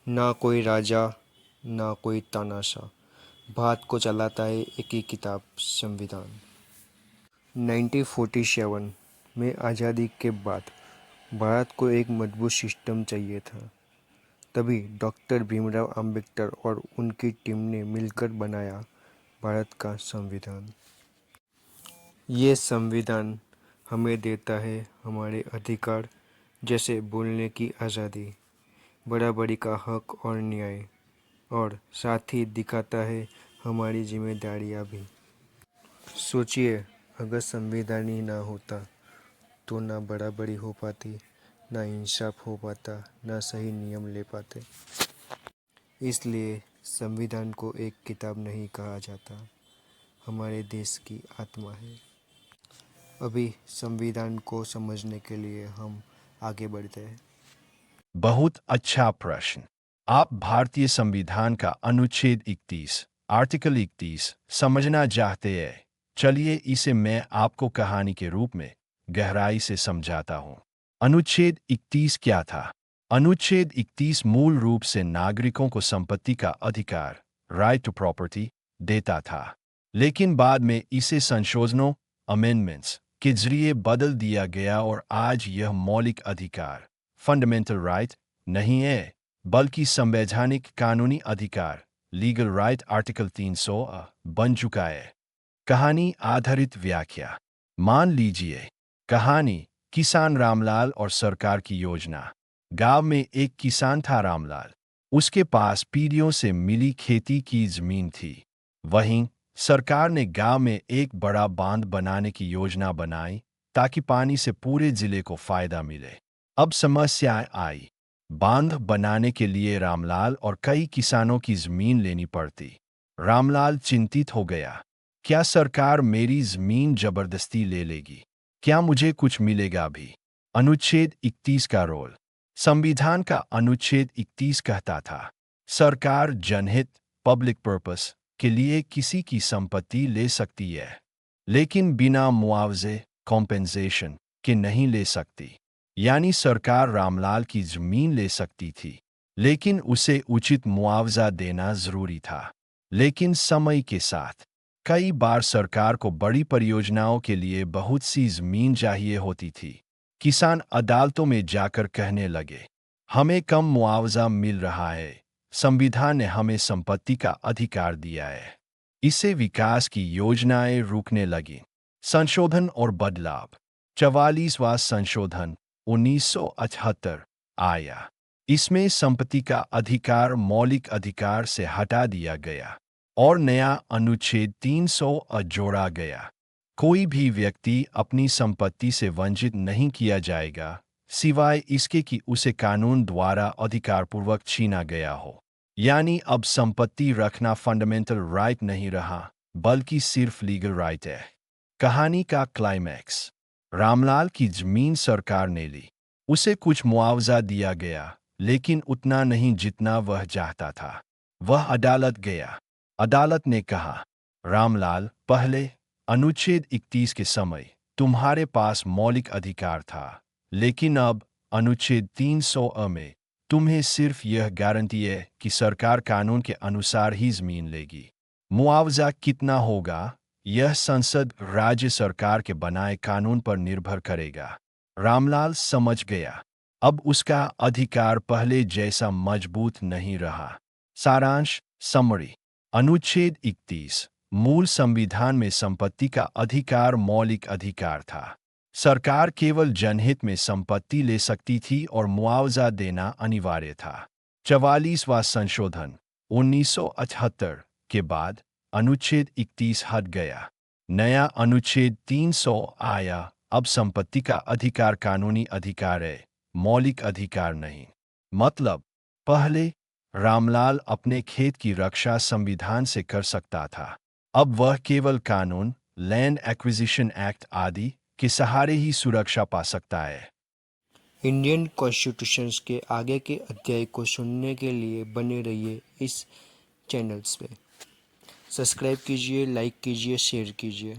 ना कोई राजा ना कोई तानाशाह, भारत को चलाता है एक ही किताब, संविधान। 1947 में आज़ादी के बाद भारत को एक मजबूत सिस्टम चाहिए था। तभी डॉक्टर भीमराव अंबेडकर और उनकी टीम ने मिलकर बनाया भारत का संविधान। ये संविधान हमें देता है हमारे अधिकार, जैसे बोलने की आज़ादी, बराबरी का हक और न्याय, और साथ ही दिखाता है हमारी जिम्मेदारियां भी। सोचिए, अगर संविधान ही ना होता तो ना बराबरी हो पाती, ना इंसाफ हो पाता, ना सही नियम ले पाते। इसलिए संविधान को एक किताब नहीं कहा जाता, हमारे देश की आत्मा है। अभी संविधान को समझने के लिए हम आगे बढ़ते हैं। बहुत अच्छा प्रश्न। आप भारतीय संविधान का अनुच्छेद 31, आर्टिकल 31 समझना चाहते हैं। चलिए इसे मैं आपको कहानी के रूप में गहराई से समझाता हूँ। अनुच्छेद 31 क्या था? अनुच्छेद 31 मूल रूप से नागरिकों को संपत्ति का अधिकार, राइट टू प्रॉपर्टी, देता था। लेकिन बाद में इसे संशोधनों, अमेंडमेंट्स के जरिए बदल दिया गया और आज यह मौलिक अधिकार, फंडामेंटल राइट, नहीं है, बल्कि संवैधानिक कानूनी अधिकार, लीगल राइट, आर्टिकल 300 बन चुका है। कहानी आधारित व्याख्या। मान लीजिए, कहानी किसान रामलाल और सरकार की योजना। गांव में एक किसान था रामलाल। उसके पास पीढ़ियों से मिली खेती की जमीन थी। वहीं सरकार ने गांव में एक बड़ा बांध बनाने की योजना बनाई ताकि पानी से पूरे जिले को फायदा मिले। अब समस्या आई। बांध बनाने के लिए रामलाल और कई किसानों की जमीन लेनी पड़ती। रामलाल चिंतित हो गया। क्या सरकार मेरी जमीन जबरदस्ती ले लेगी? क्या मुझे कुछ मिलेगा भी? अनुच्छेद 31 का रोल। संविधान का अनुच्छेद 31 कहता था, सरकार जनहित, पब्लिक पर्पस के लिए किसी की संपत्ति ले सकती है, लेकिन बिना मुआवजे, कॉम्पेंसेशन के नहीं ले सकती। यानी सरकार रामलाल की जमीन ले सकती थी, लेकिन उसे उचित मुआवजा देना जरूरी था। लेकिन समय के साथ कई बार सरकार को बड़ी परियोजनाओं के लिए बहुत सी जमीन चाहिए होती थी। किसान अदालतों में जाकर कहने लगे, हमें कम मुआवजा मिल रहा है, संविधान ने हमें संपत्ति का अधिकार दिया है। इससे विकास की योजनाएं रुकने लगीं। संशोधन और बदलाव। 44वां संशोधन 1978 आया। इसमें संपत्ति का अधिकार मौलिक अधिकार से हटा दिया गया और नया अनुच्छेद 300 जोड़ा गया। कोई भी व्यक्ति अपनी संपत्ति से वंचित नहीं किया जाएगा, सिवाय इसके कि उसे कानून द्वारा अधिकारपूर्वक छीना गया हो। यानी अब संपत्ति रखना फंडामेंटल राइट नहीं रहा, बल्कि सिर्फ लीगल राइट है। कहानी का क्लाइमैक्स। रामलाल की जमीन सरकार ने ली। उसे कुछ मुआवजा दिया गया, लेकिन उतना नहीं जितना वह चाहता था। वह अदालत गया। अदालत ने कहा, रामलाल, पहले अनुच्छेद 31 के समय तुम्हारे पास मौलिक अधिकार था, लेकिन अब अनुच्छेद 300 में तुम्हें सिर्फ यह गारंटी है कि सरकार कानून के अनुसार ही जमीन लेगी। मुआवजा कितना होगा, यह संसद राज्य सरकार के बनाए कानून पर निर्भर करेगा। रामलाल समझ गया। अब उसका अधिकार पहले जैसा मजबूत नहीं रहा। सारांश, समरी। अनुच्छेद 31 मूल संविधान में संपत्ति का अधिकार मौलिक अधिकार था। सरकार केवल जनहित में संपत्ति ले सकती थी और मुआवजा देना अनिवार्य था। 44वां संशोधन 1978 के बाद अनुच्छेद 31 हट गया। नया अनुच्छेद 300 आया। अब संपत्ति का अधिकार कानूनी अधिकार है, मौलिक अधिकार नहीं। मतलब, पहले रामलाल अपने खेत की रक्षा संविधान से कर सकता था। अब वह केवल कानून, लैंड एक्विजिशन एक्ट आदि के सहारे ही सुरक्षा पा सकता है। इंडियन कॉन्स्टिट्यूशन के आगे के अध्याय को सुनने के लिए बने रहिए इस चैनल्स पे। सब्सक्राइब कीजिए, लाइक कीजिए, शेयर कीजिए।